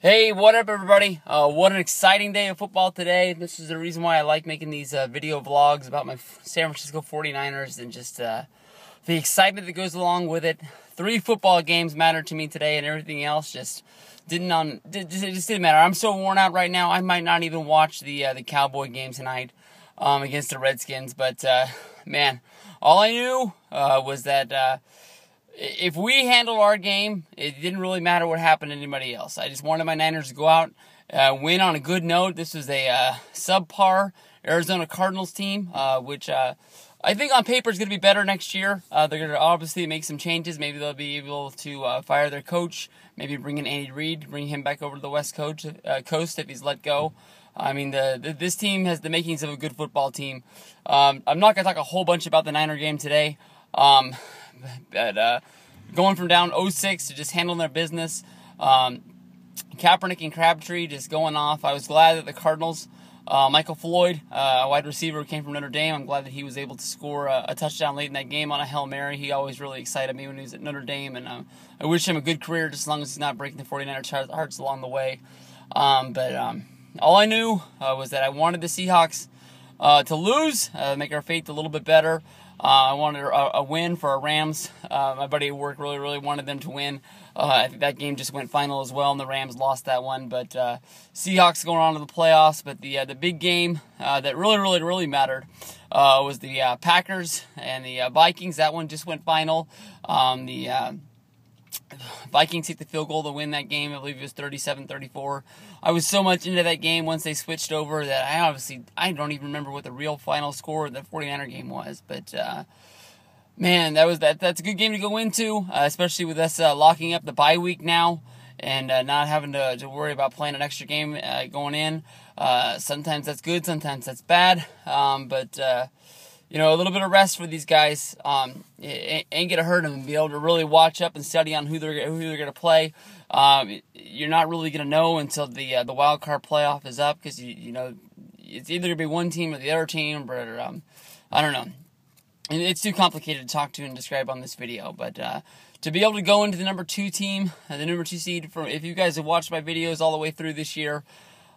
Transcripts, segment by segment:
Hey, what up, everybody? What an exciting day of football today. This is the reason why I like making these video vlogs about my San Francisco 49ers and just the excitement that goes along with it. 3 football games mattered to me today, and everything else just didn't matter. I'm so worn out right now, I might not even watch the Cowboy game tonight against the Redskins. But, man, all I knew was that if we handled our game, it didn't really matter what happened to anybody else. I just wanted my Niners to go out, win on a good note. This was a subpar Arizona Cardinals team, which I think on paper is going to be better next year. They're going to obviously make some changes. Maybe they'll be able to fire their coach, maybe bring in Andy Reid, bring him back over to the West Coast if he's let go. I mean, this team has the makings of a good football team. I'm not going to talk a whole bunch about the Niner game today. But going from down 0-6 to just handling their business, Kaepernick and Crabtree just going off. I was glad that the Cardinals, Michael Floyd, a wide receiver who came from Notre Dame, I'm glad that he was able to score a touchdown late in that game on a Hail Mary. He always really excited me when he was at Notre Dame, and I wish him a good career just as long as he's not breaking the 49ers' hearts along the way. But all I knew was that I wanted the Seahawks to lose, make our faith a little bit better. I wanted a win for our Rams. My buddy at work really wanted them to win. I think that game just went final as well, and the Rams lost that one. But Seahawks going on to the playoffs. But the big game that really mattered was the Packers and the Vikings. That one just went final. The Vikings hit the field goal to win that game. I believe it was 37-34. I was so much into that game once they switched over that I don't even remember what the real final score of the 49er game was. But man, that's a good game to go into, especially with us locking up the bye week now and not having to worry about playing an extra game going in. Sometimes that's good, sometimes that's bad. But a little bit of rest for these guys ain't going to hurt them, and be able to really watch up and study on who they're going to play. You're not really going to know until the wild card playoff is up, because you know it's either going to be one team or the other team, but I don't know. It's too complicated to talk to and describe on this video, but to be able to go into the number 2 team, the number 2 seed, if you guys have watched my videos all the way through this year,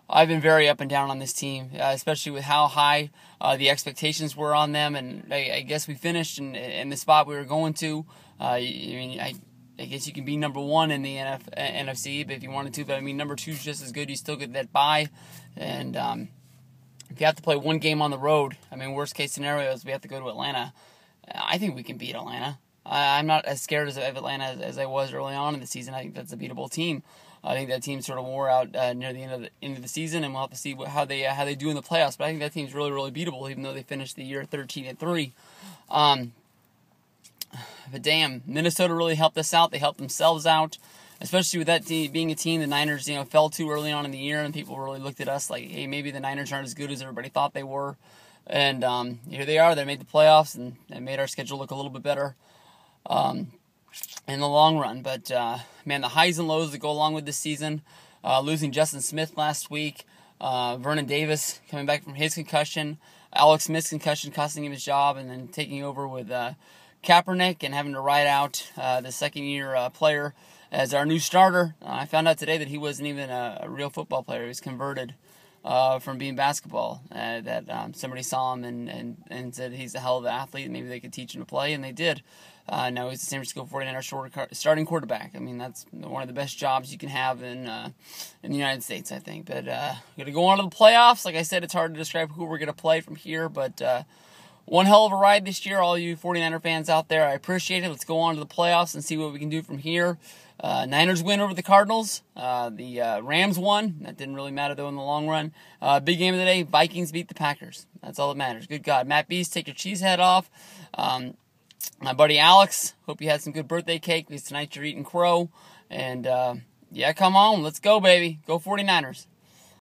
I've been very up and down on this team, especially with how high the expectations were on them, and I guess we finished in the spot we were going to. I guess you can be number 1 in the NFC, but if you wanted to, but I mean, number 2 is just as good. You still get that bye, and if you have to play one game on the road, I mean, worst case scenario is we have to go to Atlanta. I think we can beat Atlanta. I'm not as scared of Atlanta as I was early on in the season. I think that's a beatable team. I think that team sort of wore out near the end of the season, and we'll have to see how they do in the playoffs. But I think that team's really beatable, even though they finished the year 13-3. But damn, Minnesota really helped us out. They helped themselves out, especially with that team being a team the Niners fell to early on in the year, and people really looked at us like, hey, maybe the Niners aren't as good as everybody thought they were. And here they are. They made the playoffs, and they made our schedule look a little bit better in the long run. But, man, the highs and lows that go along with this season, losing Justin Smith last week, Vernon Davis coming back from his concussion, Alex Smith's concussion costing him his job, and then taking over with Kaepernick and having to ride out the second-year player as our new starter. I found out today that he wasn't even a real football player. He was converted from being basketball. That somebody saw him and said he's a hell of an athlete, maybe they could teach him to play, and they did. Now he's the San Francisco 49ers starting quarterback. I mean, that's one of the best jobs you can have in the United States, I think. But we're going to go on to the playoffs. Like I said, it's hard to describe who we're going to play from here, but one hell of a ride this year, all you 49er fans out there. I appreciate it. Let's go on to the playoffs and see what we can do from here. Niners win over the Cardinals. The Rams won. That didn't really matter, though, in the long run. Big game of the day, Vikings beat the Packers. That's all that matters. Good God. Matt Beast, take your cheese head off. My buddy Alex, hope you had some good birthday cake, because tonight you're eating crow. And, yeah, come on. Let's go, baby. Go 49ers.